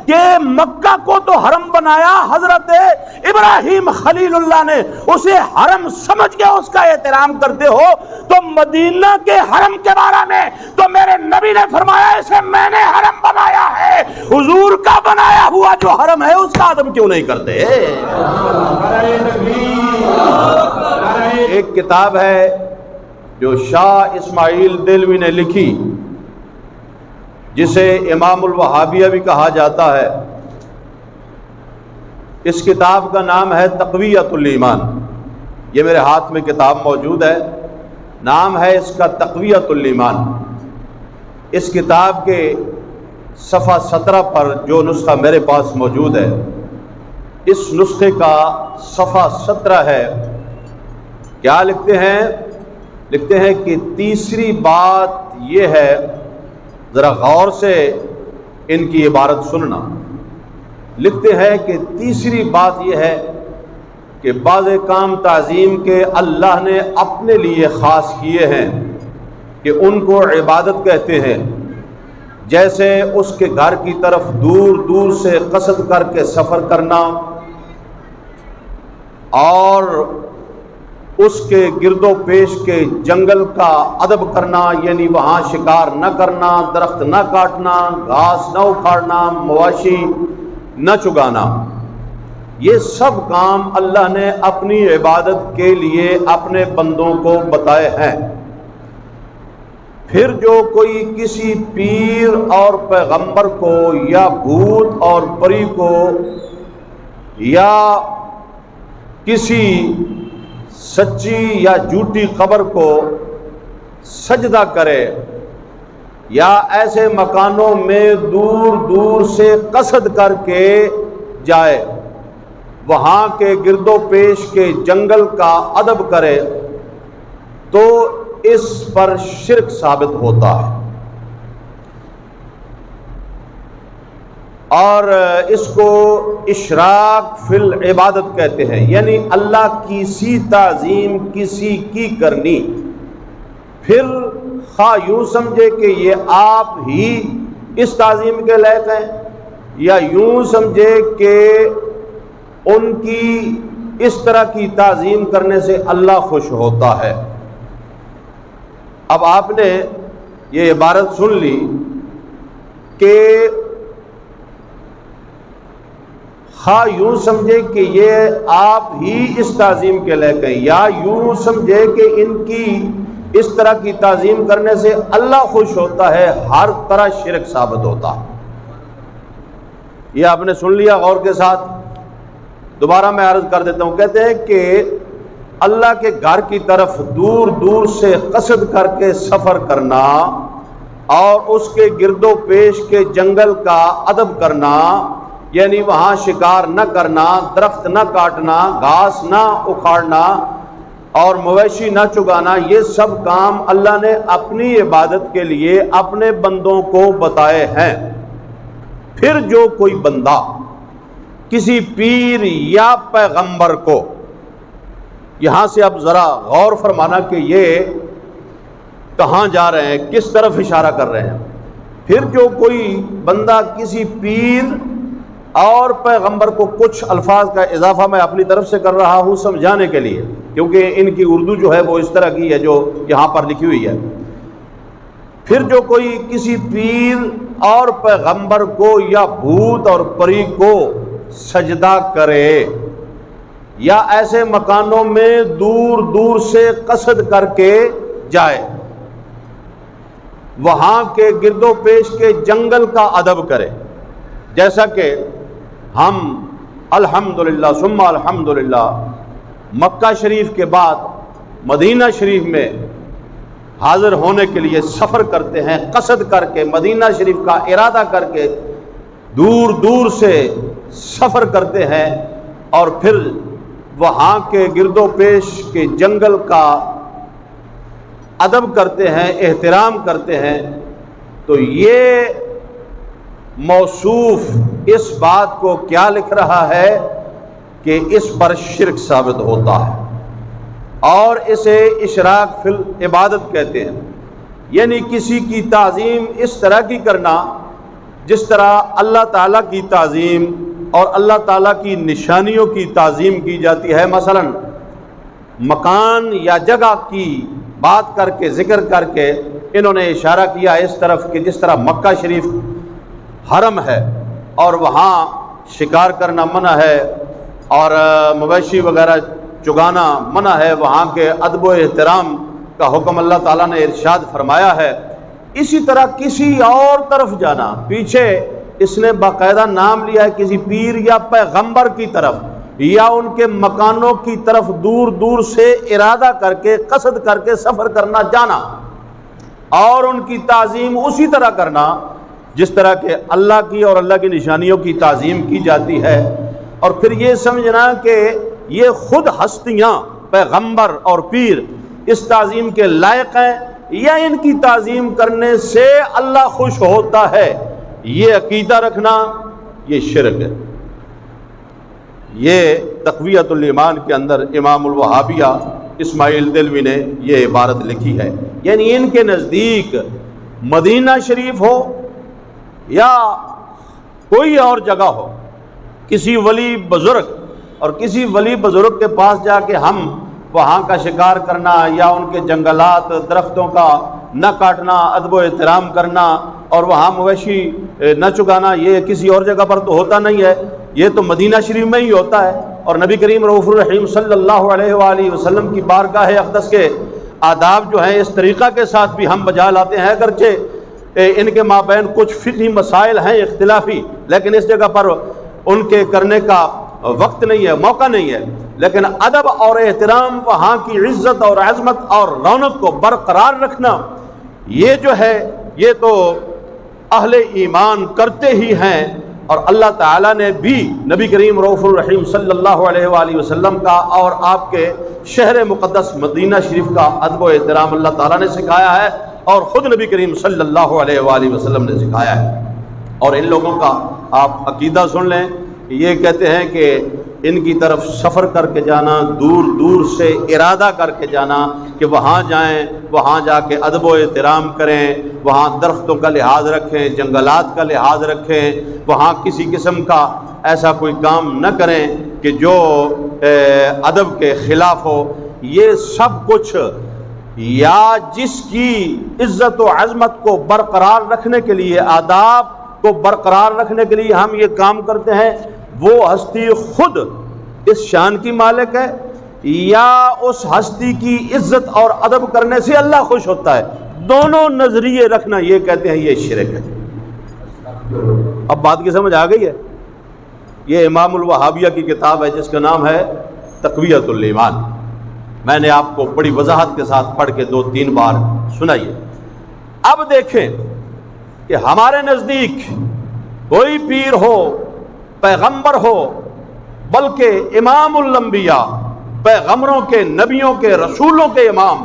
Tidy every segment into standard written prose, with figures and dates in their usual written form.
کہ مکہ کو تو حرم بنایا حضرت ابراہیم خلیل اللہ نے، اسے حرم سمجھ کے اس کا احترام کرتے ہو، تو مدینہ کے حرم کے بارے میں تو میرے نبی نے فرمایا اسے میں نے حرم بنایا ہے، حضور کا بنایا ہوا جو حرم ہے اس کا ادب کیوں نہیں کرتے؟ ایک کتاب ہے جو شاہ اسماعیل دہلوی نے لکھی، جسے امام الوہابیہ بھی کہا جاتا ہے۔ اس کتاب کا نام ہے تقویۃ الایمان۔ یہ میرے ہاتھ میں کتاب موجود ہے، نام ہے اس کا تقویۃ الایمان۔ اس کتاب کے صفحہ 17 پر جو نسخہ میرے پاس موجود ہے، اس نسخے کا صفحہ 17 ہے۔ کیا لکھتے ہیں؟ لکھتے ہیں کہ تیسری بات یہ ہے، ذرا غور سے ان کی عبارت سننا۔ لکھتے ہیں کہ تیسری بات یہ ہے کہ بعض کام تعظیم کے اللہ نے اپنے لیے خاص کیے ہیں کہ ان کو عبادت کہتے ہیں، جیسے اس کے گھر کی طرف دور دور سے قصد کر کے سفر کرنا، اور اس کے گرد و پیش کے جنگل کا ادب کرنا، یعنی وہاں شکار نہ کرنا، درخت نہ کاٹنا، گھاس نہ اکھاڑنا، مواشی نہ چگانا، یہ سب کام اللہ نے اپنی عبادت کے لیے اپنے بندوں کو بتائے ہیں۔ پھر جو کوئی کسی پیر اور پیغمبر کو یا بھوت اور پری کو یا کسی سچی یا جھوٹی قبر کو سجدہ کرے یا ایسے مکانوں میں دور دور سے قصد کر کے جائے، وہاں کے گرد و پیش کے جنگل کا ادب کرے، تو اس پر شرک ثابت ہوتا ہے، اور اس کو اشراک فی العبادت کہتے ہیں، یعنی اللہ کی سی تعظیم کسی کی کرنی، پھر خواہ یوں سمجھے کہ یہ آپ ہی اس تعظیم کے لائق ہیں، یا یوں سمجھے کہ ان کی اس طرح کی تعظیم کرنے سے اللہ خوش ہوتا ہے۔ اب آپ نے یہ عبارت سن لی کہ خواہ یوں سمجھے کہ یہ آپ ہی اس تعظیم کے لائق ہیں، یا یوں سمجھے کہ ان کی اس طرح کی تعظیم کرنے سے اللہ خوش ہوتا ہے، ہر طرح شرک ثابت ہوتا ہے۔ یہ آپ نے سن لیا غور کے ساتھ، دوبارہ میں عرض کر دیتا ہوں۔ کہتے ہیں کہ اللہ کے گھر کی طرف دور دور سے قصد کر کے سفر کرنا اور اس کے گرد و پیش کے جنگل کا ادب کرنا، یعنی وہاں شکار نہ کرنا، درخت نہ کاٹنا، گھاس نہ اکھاڑنا اور مویشی نہ چگانا، یہ سب کام اللہ نے اپنی عبادت کے لیے اپنے بندوں کو بتائے ہیں۔ پھر جو کوئی بندہ کسی پیر یا پیغمبر کو، یہاں سے اب ذرا غور فرمانا کہ یہ کہاں جا رہے ہیں، کس طرف اشارہ کر رہے ہیں۔ پھر جو کوئی بندہ کسی پیر اور پیغمبر کو، کچھ الفاظ کا اضافہ میں اپنی طرف سے کر رہا ہوں سمجھانے کے لیے، کیونکہ ان کی اردو جو ہے وہ اس طرح کی ہے جو یہاں پر لکھی ہوئی ہے۔ پھر جو کوئی کسی پیر اور پیغمبر کو یا بھوت اور پری کو سجدہ کرے یا ایسے مکانوں میں دور دور سے قصد کر کے جائے، وہاں کے گرد و پیش کے جنگل کا ادب کرے، جیسا کہ ہم الحمدللہ ثم الحمدللہ مکہ شریف کے بعد مدینہ شریف میں حاضر ہونے کے لیے سفر کرتے ہیں، قصد کر کے مدینہ شریف کا ارادہ کر کے دور دور سے سفر کرتے ہیں، اور پھر وہاں کے گرد و پیش کے جنگل کا ادب کرتے ہیں، احترام کرتے ہیں، تو یہ موصوف اس بات کو کیا لکھ رہا ہے کہ اس پر شرک ثابت ہوتا ہے، اور اسے اشراک فی العبادت کہتے ہیں، یعنی کسی کی تعظیم اس طرح کی کرنا جس طرح اللہ تعالیٰ کی تعظیم اور اللہ تعالیٰ کی نشانیوں کی تعظیم کی جاتی ہے، مثلا مکان یا جگہ کی بات کر کے ذکر کر کے انہوں نے اشارہ کیا اس طرف کہ جس طرح مکہ شریف حرم ہے اور وہاں شکار کرنا منع ہے اور مویشی وغیرہ چگانا منع ہے، وہاں کے ادب و احترام کا حکم اللہ تعالیٰ نے ارشاد فرمایا ہے، اسی طرح کسی اور طرف جانا، پیچھے اس نے باقاعدہ نام لیا ہے کسی پیر یا پیغمبر کی طرف یا ان کے مکانوں کی طرف دور دور سے ارادہ کر کے قصد کر کے سفر کرنا جانا اور ان کی تعظیم اسی طرح کرنا جس طرح کہ اللہ کی اور اللہ کی نشانیوں کی تعظیم کی جاتی ہے، اور پھر یہ سمجھنا کہ یہ خود ہستیاں پیغمبر اور پیر اس تعظیم کے لائق ہیں یا ان کی تعظیم کرنے سے اللہ خوش ہوتا ہے، یہ عقیدہ رکھنا یہ شرک ہے۔ یہ تقویۃ الایمان کے اندر امام الوہابیہ اسماعیل دلوی نے یہ عبارت لکھی ہے، یعنی ان کے نزدیک مدینہ شریف ہو یا کوئی اور جگہ ہو، کسی ولی بزرگ اور کسی ولی بزرگ کے پاس جا کے ہم وہاں کا شکار کرنا یا ان کے جنگلات درختوں کا نہ کاٹنا، ادب و احترام کرنا اور وہاں مویشی نہ چگانا، یہ کسی اور جگہ پر تو ہوتا نہیں ہے، یہ تو مدینہ شریف میں ہی ہوتا ہے۔ اور نبی کریم رؤوف الرحیم صلی اللہ علیہ وآلہ وسلم کی بارگاہ اقدس کے آداب جو ہیں اس طریقہ کے ساتھ بھی ہم بجا لاتے ہیں، اگرچہ ان کے مابین کچھ فقہی مسائل ہیں اختلافی، لیکن اس جگہ پر ان کے کرنے کا وقت نہیں ہے، موقع نہیں ہے، لیکن ادب اور احترام، وہاں کی عزت اور عظمت اور رونق کو برقرار رکھنا، یہ جو ہے یہ تو اہل ایمان کرتے ہی ہیں، اور اللہ تعالیٰ نے بھی نبی کریم رؤوف الرحیم صلی اللہ علیہ وآلہ وسلم کا اور آپ کے شہر مقدس مدینہ شریف کا ادب و احترام اللہ تعالیٰ نے سکھایا ہے اور خود نبی کریم صلی اللہ علیہ وآلہ وسلم نے سکھایا ہے۔ اور ان لوگوں کا آپ عقیدہ سن لیں، یہ کہتے ہیں کہ ان کی طرف سفر کر کے جانا، دور دور سے ارادہ کر کے جانا کہ وہاں جائیں، وہاں جا کے ادب و احترام کریں، وہاں درختوں کا لحاظ رکھیں، جنگلات کا لحاظ رکھیں، وہاں کسی قسم کا ایسا کوئی کام نہ کریں کہ جو ادب کے خلاف ہو، یہ سب کچھ یا جس کی عزت و عظمت کو برقرار رکھنے کے لیے، آداب کو برقرار رکھنے کے لیے ہم یہ کام کرتے ہیں، وہ ہستی خود اس شان کی مالک ہے یا اس ہستی کی عزت اور ادب کرنے سے اللہ خوش ہوتا ہے، دونوں نظریے رکھنا، یہ کہتے ہیں یہ شرک ہے۔ اب بات کی سمجھ آ گئی ہے؟ یہ امام الوہابیہ کی کتاب ہے جس کا نام ہے تقویۃ الایمان، میں نے آپ کو بڑی وضاحت کے ساتھ پڑھ کے 2-3 بار سنائیے۔ اب دیکھیں کہ ہمارے نزدیک کوئی پیر ہو، پیغمبر ہو، بلکہ امام الانبیاء، پیغمبروں کے، نبیوں کے، رسولوں کے امام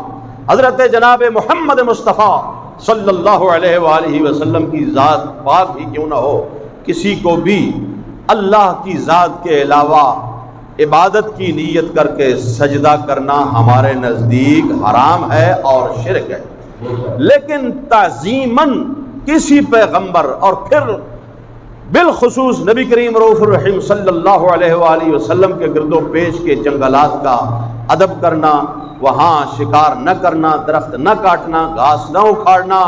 حضرت جناب محمد مصطفیٰ صلی اللہ علیہ وآلہ وسلم کی ذات پاک ہی کیوں نہ ہو، کسی کو بھی اللہ کی ذات کے علاوہ عبادت کی نیت کر کے سجدہ کرنا ہمارے نزدیک حرام ہے اور شرک ہے، لیکن تعظیماً کسی پیغمبر اور پھر بالخصوص نبی کریم رؤوف الرحیم صلی اللہ علیہ وآلہ وسلم کے گرد و پیش کے جنگلات کا ادب کرنا، وہاں شکار نہ کرنا، درخت نہ کاٹنا، گھاس نہ اکھاڑنا،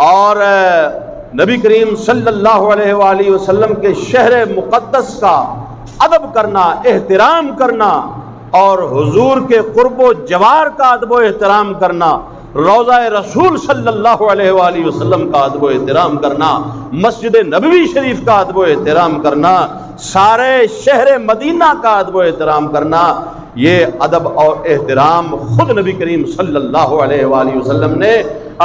اور نبی کریم صلی اللہ علیہ وآلہ وسلم کے شہر مقدس کا ادب کرنا، احترام کرنا، اور حضور کے قرب و جوار کا ادب و احترام کرنا، روضہ رسول صلی اللہ علیہ وآلہ وسلم کا ادب و احترام کرنا، مسجد نبوی شریف کا ادب و احترام کرنا، سارے شہر مدینہ کا ادب و احترام کرنا، یہ ادب اور احترام خود نبی کریم صلی اللہ علیہ وآلہ وسلم نے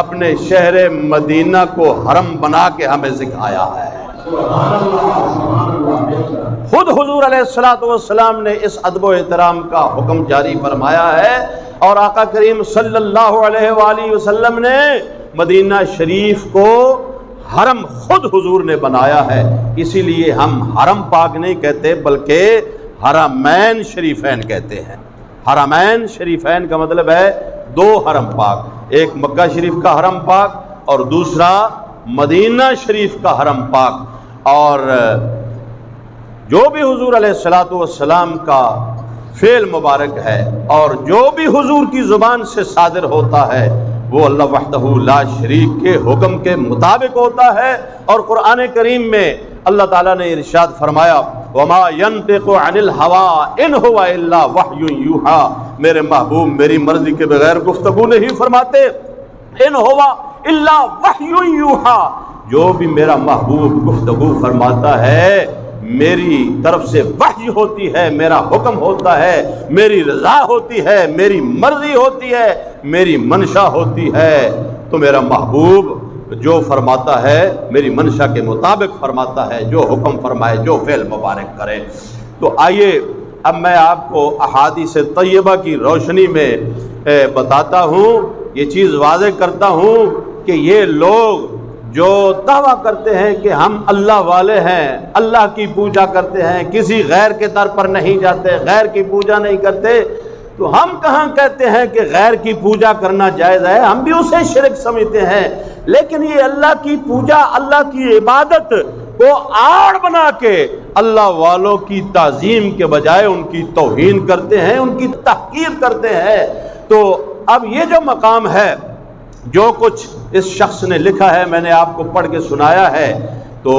اپنے شہر مدینہ کو حرم بنا کے ہمیں سکھایا ہے۔ خود حضور علیہ الصلوۃ والسلام نے اس ادب و احترام کا حکم جاری فرمایا ہے، اور آقا کریم صلی اللہ علیہ وآلہ وسلم نے مدینہ شریف کو حرم خود حضور نے بنایا ہے، اسی لیے ہم حرم پاک نہیں کہتے بلکہ حرمین شریفین کہتے ہیں۔ حرمین شریفین کا مطلب ہے 2 حرم پاک، ایک مکہ شریف کا حرم پاک اور دوسرا مدینہ شریف کا حرم پاک، اور جو بھی حضور علیہ الصلوۃ والسلام کا فعل مبارک ہے اور جو بھی حضور کی زبان سے صادر ہوتا ہے وہ اللہ وحدہ لا شریک کے حکم کے مطابق ہوتا ہے۔ اور قرآن کریم میں اللہ تعالیٰ نے ارشاد فرمایا وَمَا يَنطِقُ عَنِ الْهَوَىٰ إِنْ هُوَ إِلَّا وَحْيٌ يُوحَىٰ، میرے محبوب میری مرضی کے بغیر گفتگو نہیں فرماتے، إِنْ هُوَ إِلَّا وَحْيٌ يُوحَىٰ، جو بھی میرا محبوب گفتگو فرماتا ہے میری طرف سے وحی ہوتی ہے، میرا حکم ہوتا ہے، میری رضا ہوتی ہے، میری مرضی ہوتی ہے، میری منشا ہوتی ہے۔ تو میرا محبوب جو فرماتا ہے میری منشا کے مطابق فرماتا ہے، جو حکم فرمائے، جو فعل مبارک کرے۔ تو آئیے اب میں آپ کو احادیث طیبہ کی روشنی میں بتاتا ہوں، یہ چیز واضح کرتا ہوں کہ یہ لوگ جو دعویٰ کرتے ہیں کہ ہم اللہ والے ہیں، اللہ کی پوجا کرتے ہیں، کسی غیر کے در پر نہیں جاتے، غیر کی پوجا نہیں کرتے، تو ہم کہاں کہتے ہیں کہ غیر کی پوجا کرنا جائز ہے؟ ہم بھی اسے شرک سمجھتے ہیں، لیکن یہ اللہ کی پوجا، اللہ کی عبادت کو آڑ بنا کے اللہ والوں کی تعظیم کے بجائے ان کی توہین کرتے ہیں، ان کی تحقیر کرتے ہیں۔ تو اب یہ جو مقام ہے، جو کچھ اس شخص نے لکھا ہے، میں نے آپ کو پڑھ کے سنایا ہے، تو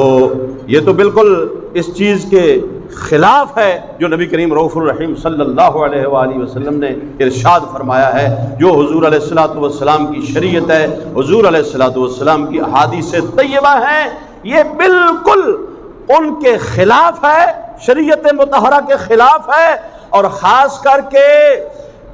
یہ تو بالکل اس چیز کے خلاف ہے جو نبی کریم رؤوف الرحیم صلی اللہ علیہ وآلہ وسلم نے ارشاد فرمایا ہے، جو حضور علیہ الصلوۃ والسلام کی شریعت ہے، حضور علیہ الصلوۃ والسلام کی احادیث طیبہ ہیں، یہ بالکل ان کے خلاف ہے، شریعت مطہرہ کے خلاف ہے، اور خاص کر کے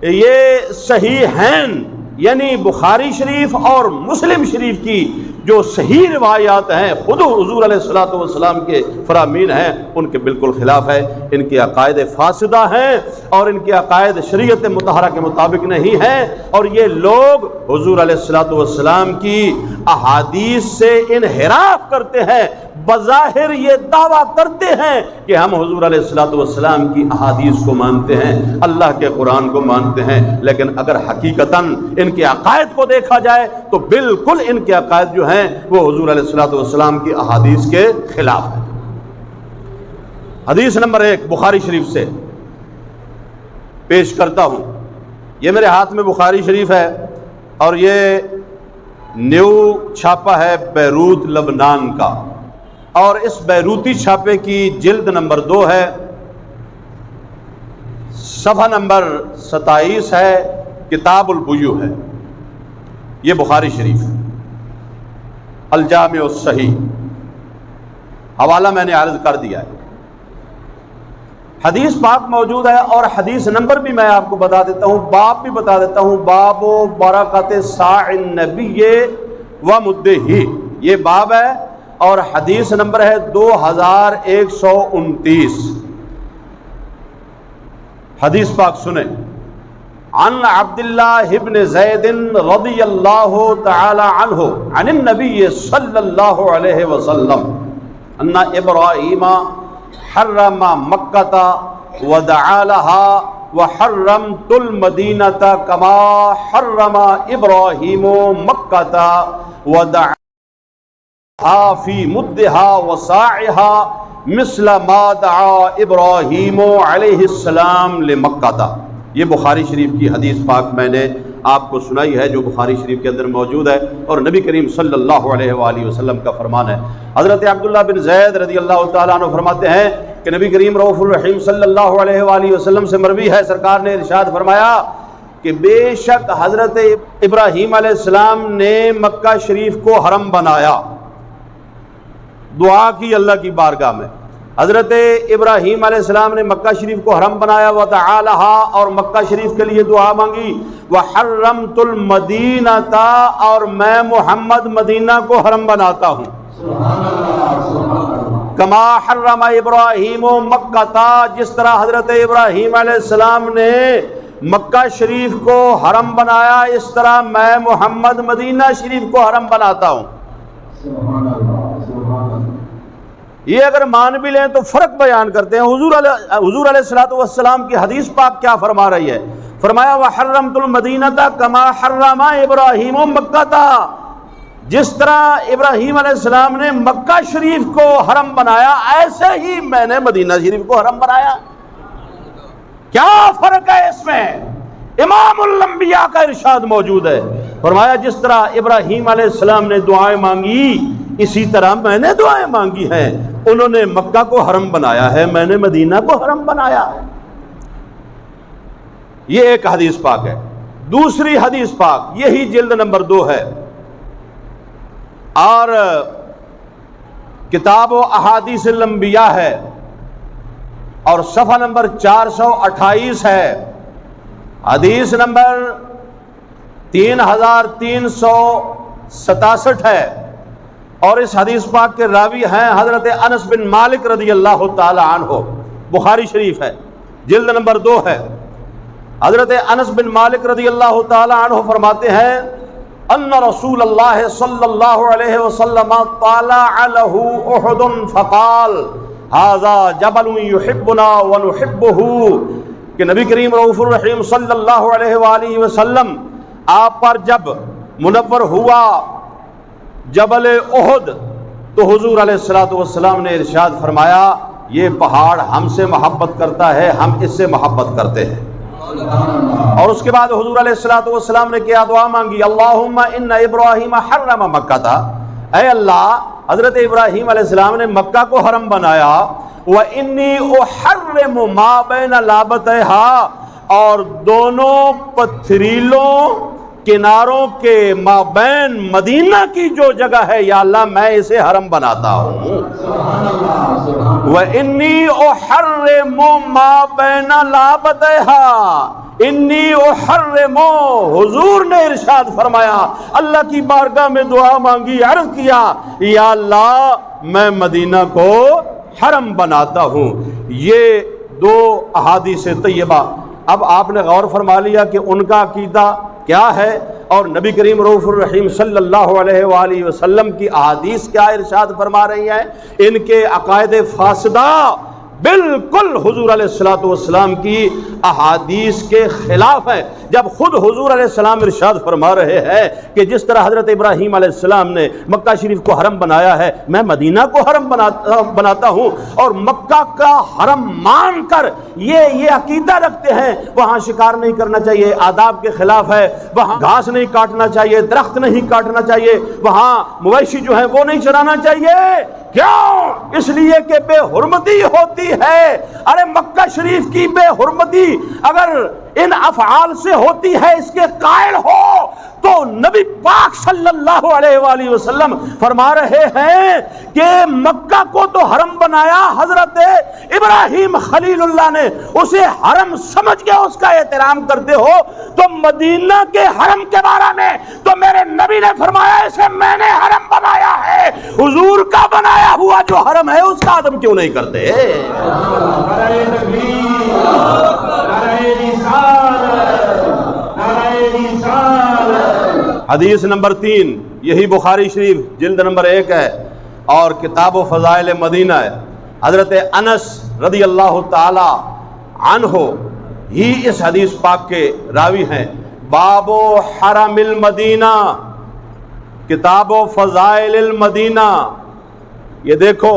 یہ صحیحین یعنی بخاری شریف اور مسلم شریف کی جو صحیح روایات ہیں، خود حضور علیہ الصلوۃ والسلام کے فرامین ہیں، ان کے بالکل خلاف ہے، ان کے عقائد فاسدہ ہیں اور ان کے عقائد شریعت مطہرہ کے مطابق نہیں ہیں، اور یہ لوگ حضور علیہ الصلوۃ والسلام کی احادیث سے انحراف کرتے ہیں، بظاہر یہ دعویٰ کرتے ہیں کہ ہم حضور علیہ الصلوۃ والسلام کی احادیث کو مانتے ہیں، اللہ کے قرآن کو مانتے ہیں، لیکن اگر حقیقتاً ان کے عقائد کو دیکھا جائے تو بالکل ان کے عقائد جو ہیں وہ حضور علیہ الصلوۃ والسلام کی احادیث کے خلاف ہیں۔ حدیث نمبر 1 بخاری شریف سے پیش کرتا ہوں، یہ میرے ہاتھ میں بخاری شریف ہے اور یہ نیو چھاپا ہے بیروت لبنان کا، اور اس بیروتی چھاپے کی جلد نمبر 2 ہے، صفحہ نمبر 27 ہے، کتاب البیوع ہے، یہ بخاری شریف ہے، الجامع الصحیح، حوالہ میں نے عرض کر دیا ہے، حدیث پاک موجود ہے، اور حدیث نمبر بھی میں آپ کو بتا دیتا ہوں، باب بھی بتا دیتا ہوں، باب برکت صاع النبی و مدہ، یہ باب ہے، اور حدیث نمبر ہے 2129۔ حدیث پاک سنیں، عن عبداللہ ابن زید رضی اللہ تعالی عنہ عن النبی صلی اللہ علیہ وسلم ان ابراہیم حرم مکہ ودعا لها وحرمت المدینہ کما حرم ابراہیم مکہ ودعا فی مدہا وصاعہا مثل ما دعا ابراہیم علیہ السلام لمکہ۔ یہ بخاری شریف کی حدیث پاک میں نے آپ کو سنائی ہے، جو بخاری شریف کے اندر موجود ہے، اور نبی کریم صلی اللہ علیہ وآلہ وسلم کا فرمان ہے۔ حضرت عبداللہ بن زید رضی اللہ تعالیٰ عنہ فرماتے ہیں کہ نبی کریم رؤوف الرحیم صلی اللہ علیہ وآلہ وسلم سے مروی ہے، سرکار نے ارشاد فرمایا کہ بے شک حضرت ابراہیم علیہ السلام نے مکہ شریف کو حرم بنایا، دعا کی اللہ کی بارگاہ میں، حضرت ابراہیم علیہ السلام نے مکہ شریف کو حرم بنایا، وَدَعَا لَهَا، اور مکہ شریف کے لیے دعا مانگی، وَحَرَّمْتُ الْمَدِينَةَ، اور میں محمد مدینہ کو حرم بناتا ہوں، کما حرم ابراہیم مکہ، جس طرح حضرت ابراہیم علیہ السلام نے مکہ شریف کو حرم بنایا، اس طرح میں محمد مدینہ شریف کو حرم بناتا ہوں۔ یہ اگر مان بھی لیں تو فرق بیان کرتے ہیں۔ حضور علیہ الصلوۃ والسلام کی حدیث پاک کیا فرما رہی ہے؟ فرمایا وحرمت المدینہ کما حرم ابراہیم مکہ، جس طرح ابراہیم علیہ السلام نے مکہ شریف کو حرم بنایا، ایسے ہی میں نے مدینہ شریف کو حرم بنایا۔ کیا فرق ہے اس میں؟ امام الانبیاء کا ارشاد موجود ہے، فرمایا جس طرح ابراہیم علیہ السلام نے دعائیں مانگی اسی طرح میں نے دعائیں مانگی ہیں۔ انہوں نے مکہ کو حرم بنایا ہے، میں نے مدینہ کو حرم بنایا ہے۔ یہ ایک حدیث پاک ہے۔ دوسری حدیث پاک یہی جلد نمبر 2 ہے اور کتاب و احادیث الانبیاء ہے اور صفحہ نمبر 428 ہے، حدیث نمبر 3367 ہے، اور اس حدیث پاک کے راوی ہیں حضرت انس بن مالک رضی اللہ تعالی عنہ، بخاری شریف ہے، جلد نمبر 2 ہے۔ حضرت انس بن مالک رضی اللہ تعالی عنہ فرماتے ہیں ان رسول اللہ صلی اللہ علیہ وسلم طالع له احد فقال هذا جبل يحبنا ونحبه، کہ نبی کریم رؤوف الرحیم صلی اللہ علیہ وآلہ وسلم آپ پر جب منور ہوا جبل احد تو حضور علیہ السلام نے ارشاد فرمایا یہ پہاڑ ہم سے محبت کرتا ہے، ہم اس سے محبت کرتے ہیں۔ اور اس کے بعد حضور علیہ السلام نے کیا دعا مانگی، اللہم ان ابراہیم حرم مکہ تھا، اے اللہ حضرت ابراہیم علیہ السلام نے مکہ کو حرم بنایا، وَإِنِّي أُحَرِّمُ مَا بَيْنَ لَابَتَيْهَا، اور دونوں پتھریلوں کناروں کے مابین مدینہ کی جو جگہ ہے یا اللہ میں اسے حرم بناتا ہوں۔ وَإِنِّي أُحَرِّمُ مَا بَيْنَ لَابَتَيْهَا، انی احرم، حضور نے ارشاد فرمایا، اللہ کی بارگاہ میں دعا مانگی، عرض کیا یا اللہ میں مدینہ کو حرم بناتا ہوں۔ یہ 2 احادیث طیبہ، اب آپ نے غور فرما لیا کہ ان کا عقیدہ کیا ہے اور نبی کریم رؤوف الرحیم صلی اللہ علیہ وآلہ وسلم کی احادیث کیا ارشاد فرما رہی ہیں۔ ان کے عقائد فاسدہ بالکل حضور علیہ السلام کی احادیث کے خلاف ہے، جب خود حضور علیہ السلام ارشاد فرما رہے ہیں کہ جس طرح حضرت ابراہیم علیہ السلام نے مکہ شریف کو حرم بنایا ہے میں مدینہ کو حرم بناتا ہوں، اور مکہ کا حرم مان کر یہ عقیدہ رکھتے ہیں وہاں شکار نہیں کرنا چاہیے، آداب کے خلاف ہے، وہاں گھاس نہیں کاٹنا چاہیے، درخت نہیں کاٹنا چاہیے، وہاں مویشی جو ہیں وہ نہیں چرانا چاہیے۔ کیوں؟ اس لیے کہ بے حرمتی ہوتی ہے۔ ارے مکہ شریف کی بے حرمتی اگر ان افعال سے ہوتی ہے اس کے قائل ہو تو نبی پاک صلی اللہ علیہ وآلہ وسلم فرما رہے ہیں کہ مکہ کو تو حرم بنایا حضرت ابراہیم خلیل اللہ نے، اسے حرم سمجھ کے اس کا احترام کرتے ہو، تو مدینہ کے حرم کے بارے میں تو میرے نبی نے فرمایا اسے میں نے حرم بنایا ہے، حضور کا بنایا ہوا جو حرم ہے اس کا عدم کیوں نہیں کرتے؟ حدیث نمبر 3 یہی بخاری شریف جلد نمبر 1 ہے اور کتاب و فضائل مدینہ ہے، حضرت انس رضی اللہ تعالی عنہ ہی اس حدیث پاک کے راوی ہیں۔ باب و حرم المدینہ، کتاب و فضائل المدینہ، یہ دیکھو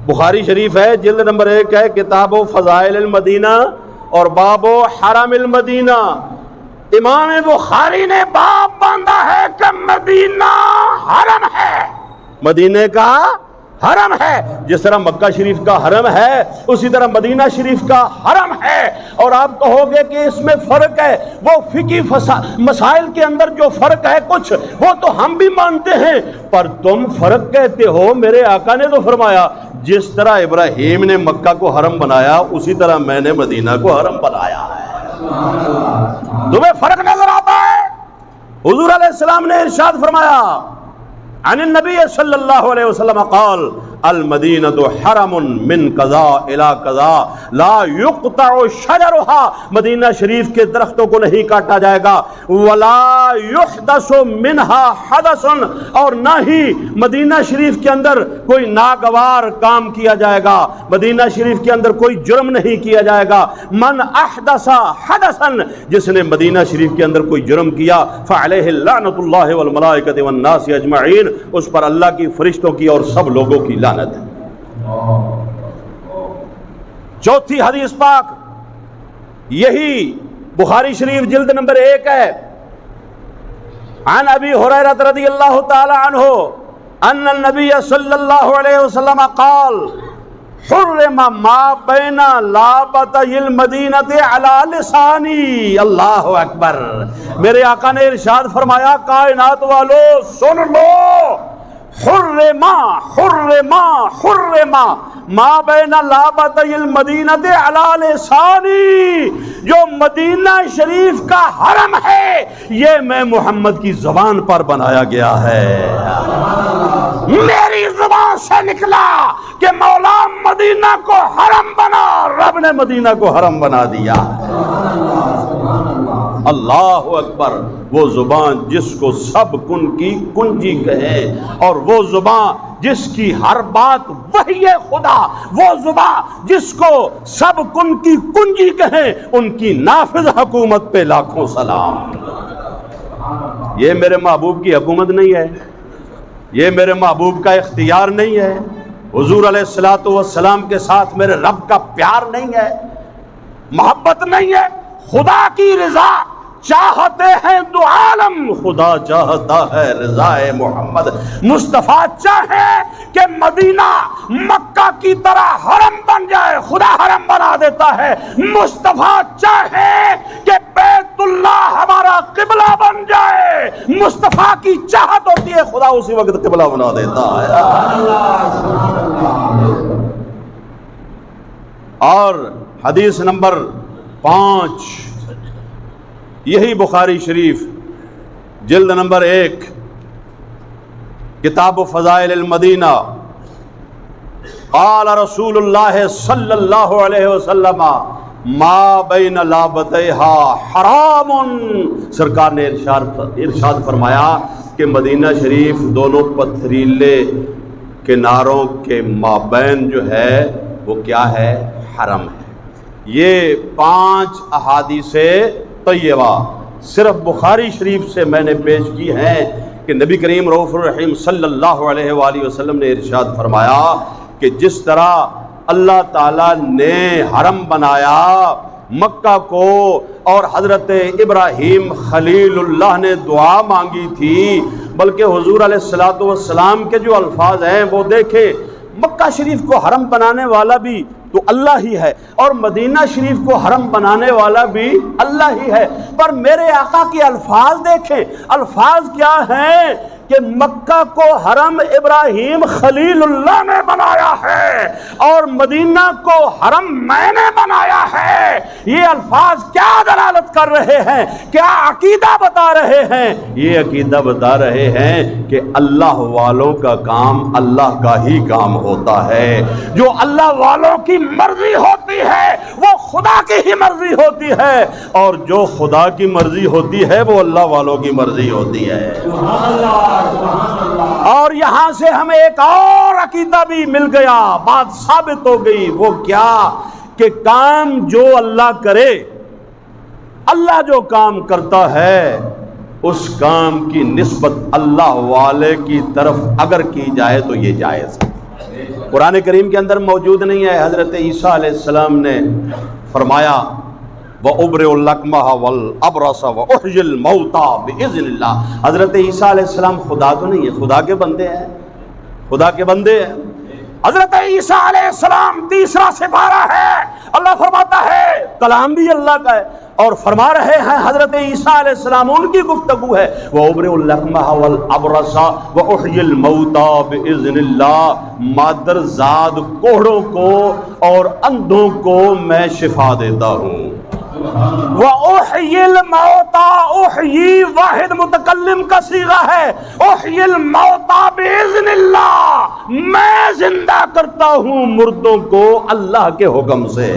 بخاری شریف ہے جلد نمبر 1 ہے، کتاب و فضائل المدینہ اور باب و حرم المدینہ۔ امام بخاری نے باب باندھا ہے کہ مدینہ حرم ہے، مدینہ کا حرم ہے، جس طرح مکہ شریف کا حرم ہے اسی طرح مدینہ شریف کا حرم ہے۔ اور آپ کہو گے کہ اس میں فرق ہے، وہ فقہی مسائل کے اندر جو فرق ہے کچھ وہ تو ہم بھی مانتے ہیں، پر تم فرق کہتے ہو۔ میرے آقا نے تو فرمایا جس طرح ابراہیم نے مکہ کو حرم بنایا اسی طرح میں نے مدینہ کو حرم بنایا ہے۔ تمہیں فرق نظر آتا ہے؟ حضور علیہ السلام نے ارشاد فرمایا عن النبی صلی اللہ علیہ وسلم قال المدینۃ حرم من قضا الی قضا لا یقطع شجرها، مدینہ شریف کے درختوں کو نہیں کاٹا جائے گا، ولا یحدث منها حدث، اور نہ ہی مدینہ شریف کے اندر کوئی ناگوار کام کیا جائے گا، مدینہ شریف کے اندر کوئی جرم نہیں کیا جائے گا۔ من احدث حدثا، جس نے مدینہ شریف کے اندر کوئی جرم کیا، فعلیہ لعنۃ اللہ والملائکۃ والناس اجمعین، اس پر اللہ کی، فرشتوں کی اور سب لوگوں کی لعنت ہے۔ چوتھی حدیث پاک یہی بخاری شریف جلد نمبر 1 ہے، عن ابی ہریرہ رضی اللہ تعالی عنہ ان النبی صلی اللہ علیہ وسلم قال حرم ما بین لابطی المدینۃ علی لسانی۔ اللہ اکبر، میرے آقا نے ارشاد فرمایا، کائنات والو سن لو، حرما حرما حرما ما بین لابطی المدینۃ علی لسانی، جو مدینہ شریف کا حرم ہے یہ میں محمد کی زبان پر بنایا گیا ہے۔ میری زبان سے نکلا کہ مولا مدینہ کو حرم بنا، رب نے مدینہ کو حرم بنا دیا۔ اللہ اکبر، وہ زبان جس کو سب کن کی کنجی کہے، اور وہ زبان جس کی ہر بات وحی خدا، وہ زبان جس کو سب کن کی کنجی کہیں، ان کی نافذ حکومت پہ لاکھوں سلام۔ یہ میرے محبوب کی حکومت نہیں ہے، یہ میرے محبوب کا اختیار نہیں ہے، حضور علیہ الصلوۃ والسلام کے ساتھ میرے رب کا پیار نہیں ہے، محبت نہیں ہے، خدا کی رضا چاہتے ہیں دو عالم، خدا چاہتا ہے رضائے محمد۔ مصطفیٰ چاہے کہ مدینہ مکہ کی طرح حرم بن جائے، خدا حرم بنا دیتا ہے۔ مصطفیٰ چاہے کہ بیت اللہ ہمارا قبلہ بن جائے، مصطفیٰ کی چاہت ہوتی ہے، خدا اسی وقت قبلہ بنا دیتا ہے۔ اور حدیث نمبر 5 یہی بخاری شریف جلد نمبر 1 کتاب فضائل المدینہ، قال رسول اللہ صلی اللہ علیہ وسلم ما بین لابطیہا حرام، سرکار نے ارشاد فرمایا کہ مدینہ شریف دونوں پتھریلے کناروں کے مابین جو ہے وہ کیا ہے؟ حرم ہے۔ یہ 5 احادیث طیبہ صرف بخاری شریف سے میں نے پیش کی ہیں کہ نبی کریم رؤوف الرحیم صلی اللہ علیہ وآلہ وسلم نے ارشاد فرمایا کہ جس طرح اللہ تعالیٰ نے حرم بنایا مکہ کو، اور حضرت ابراہیم خلیل اللہ نے دعا مانگی تھی، بلکہ حضور علیہ الصلوۃ والسلام کے جو الفاظ ہیں وہ دیکھیں، مکہ شریف کو حرم بنانے والا بھی تو اللہ ہی ہے، اور مدینہ شریف کو حرم بنانے والا بھی اللہ ہی ہے، پر میرے آقا کے الفاظ دیکھیں، الفاظ کیا ہیں کہ مکہ کو حرم ابراہیم خلیل اللہ نے بنایا ہے اور مدینہ کو حرم میں نے بنایا ہے۔ یہ الفاظ کیا دلالت کر رہے ہیں؟ کیا عقیدہ بتا رہے ہیں؟ یہ عقیدہ بتا رہے ہیں کہ اللہ والوں کا کام اللہ کا ہی کام ہوتا ہے، جو اللہ والوں کی مرضی ہوتی ہے وہ خدا کی ہی مرضی ہوتی ہے، اور جو خدا کی مرضی ہوتی ہے وہ اللہ والوں کی مرضی ہوتی ہے۔ اور یہاں سے ہمیں ایک اور عقیدہ بھی مل گیا، بات ثابت ہو گئی، وہ کیا کہ کام جو اللہ کرے، اللہ جو کام کرتا ہے اس کام کی نسبت اللہ والے کی طرف اگر کی جائے تو یہ جائز ہے۔ قرآن کریم کے اندر موجود نہیں ہے؟ حضرت عیسیٰ علیہ السلام نے فرمایا وَأُبْرِئُ الْأَكْمَحَ وَالْأَبْرَصَ وَأُحْيِي الْمَوْتَى بِإِذْنِ اللَّهِ۔ حضرت عیسیٰ علیہ السلام خدا تو نہیں ہے، خدا کے بندے ہیں، خدا کے بندے ہیں۔ حضرت عیسیٰ علیہ السلام تیسرا سپارہ ہے، اللہ فرماتا ہے کلام بھی اللہ کا ہے، اور فرما رہے ہیں حضرت عیسیٰ علیہ السلام ان کی گفتگو ہے وَأُبْرِئُ الْأَكْمَحَ وَالْأَبْرَصَ وَأُحْيِي الْمَوْتَى بِإِذْنِ اللَّهِ، مادر زاد کوڑوں کو اور اندھوں کو میں شفا دیتا ہوں۔ وَأُحْيِي الْمَوْتَى، احیی واحد متکلم کا صیغہ ہے، احیی الموتى بِإِذْنِ اللہ، میں زندہ کرتا ہوں مردوں کو اللہ کے حکم سے،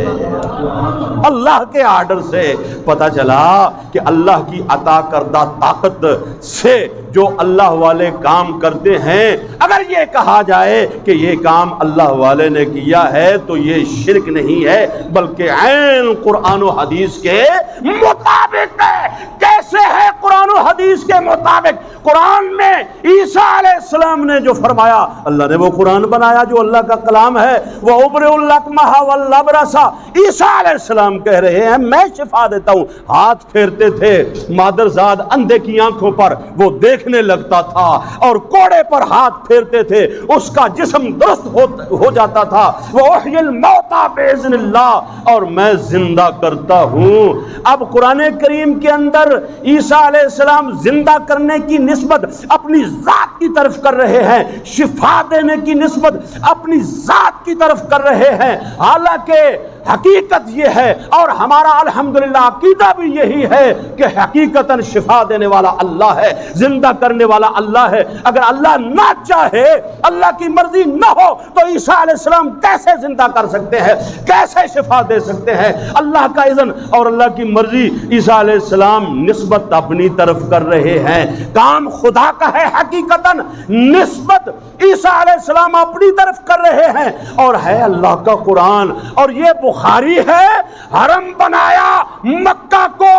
اللہ کے آرڈر سے۔ پتہ چلا کہ اللہ کی عطا کردہ طاقت سے جو اللہ والے کام کرتے ہیں، اگر یہ کہا جائے کہ یہ کام اللہ والے نے کیا ہے تو یہ شرک نہیں ہے، بلکہ عین قرآن و حدیث کے مطابق ہے۔ کیسے ہے قرآن و حدیث کے مطابق؟ قرآن میں عیسیٰ علیہ السلام نے جو فرمایا، اللہ نے وہ قرآن بنایا جو اللہ کا کلام ہے۔ وَأُبْرِئُ الْأَكْمَحَ وَالْأَبْرَصَ، عیسیٰ علیہ السلام کہہ رہے ہیں میں شفا دیتا ہوں۔ ہاتھ پھیرتے تھے مادرزاد اندھے کی آنکھوں پر، وہ دیکھنے لگتا تھا، اور کوڑے پر ہاتھ پھیرتے تھے اس کا جسم درست ہو جاتا تھا۔ وَأُحْيِي الْمَوْتَى بِإِذْنِ اللَّهِ، اور میں زندہ کرتا ہوں۔ اب قرآن کریم کے اندر عیسیٰ علیہ السلام زندہ کرنے کی نسبت اپنی ذات کی طرف کر رہے ہیں، شفا دینے کی نسبت اپنی ذات کی طرف کر رہے ہیں، حالانکہ حقیقت یہ ہے، اور ہمارا الحمدللہ عقیدہ بھی یہی ہے کہ حقیقتاً شفا دینے والا اللہ ہے، زندہ کرنے والا اللہ ہے۔ اگر اللہ نہ چاہے، اللہ کی مرضی نہ ہو، تو عیسیٰ علیہ السلام کیسے زندہ کر سکتے ہیں، کیسے شفا دے سکتے ہیں؟ اللہ کا اذن اور اللہ کی مرضی۔ عیسیٰ علیہ السلام نسبت اپنی طرف کر رہے ہیں، کام خدا کا ہے حقیقتاً، نسبت عیسیٰ علیہ السلام اپنی طرف کر رہے ہیں، اور ہے اللہ کا قرآن۔ اور یہ بخاری ہے، حرم بنایا مکہ کو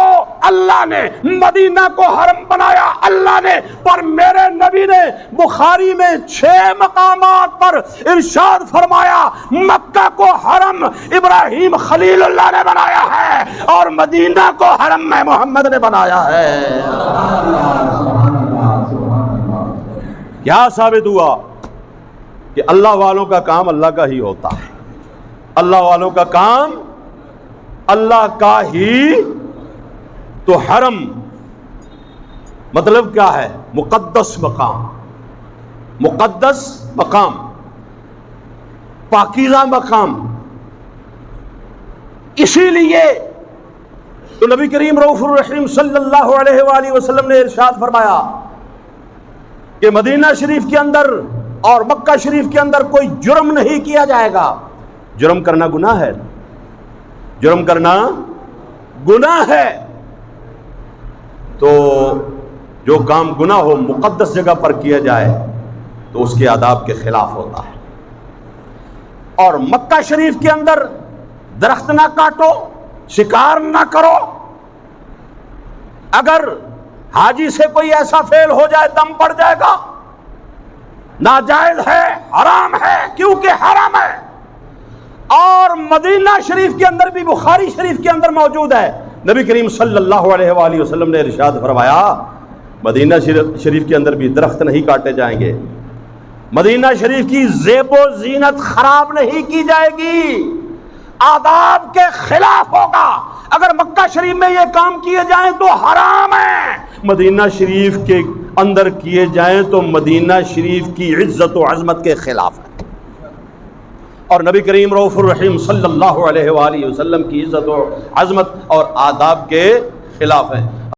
اللہ نے، مدینہ کو حرم بنایا اللہ نے، پر میرے نبی نے بخاری میں 6 مقامات پر ارشاد فرمایا مکہ کو حرم ابراہیم خلیل اللہ نے بنایا ہے، اور مدینہ کو حرم میں محمد نے بنایا ہے۔ کیا ثابت ہوا؟ کہ اللہ والوں کا کام اللہ کا ہی ہوتا ہے، اللہ والوں کا کام اللہ کا ہی۔ تو حرم مطلب کیا ہے؟ مقدس مقام، مقدس مقام، پاکیزہ مقام۔ اسی لیے تو نبی کریم رؤوف الرحیم صلی اللہ علیہ وآلہ وسلم نے ارشاد فرمایا کہ مدینہ شریف کے اندر اور مکہ شریف کے اندر کوئی جرم نہیں کیا جائے گا۔ جرم کرنا گناہ ہے، جرم کرنا گناہ ہے، تو جو کام گناہ ہو مقدس جگہ پر کیا جائے تو اس کے آداب کے خلاف ہوتا ہے۔ اور مکہ شریف کے اندر درخت نہ کاٹو، شکار نہ کرو۔ اگر حاجی سے کوئی ایسا فعل ہو جائے دم پڑ جائے گا، ناجائز ہے، حرام ہے، کیونکہ حرام ہے۔ اور مدینہ شریف کے اندر بھی بخاری شریف کے اندر موجود ہے، نبی کریم صلی اللہ علیہ وآلہ وسلم نے ارشاد فرمایا مدینہ شریف کے اندر بھی درخت نہیں کاٹے جائیں گے، مدینہ شریف کی زیب و زینت خراب نہیں کی جائے گی، آداب کے خلاف ہوگا۔ اگر مکہ شریف میں یہ کام کیے جائیں تو حرام ہے، مدینہ شریف کے اندر کیے جائیں تو مدینہ شریف کی عزت و عظمت کے خلاف ہے، اور نبی کریم رؤوف الرحیم صلی اللہ علیہ وآلہ وسلم کی عزت و عظمت اور آداب کے خلاف ہے۔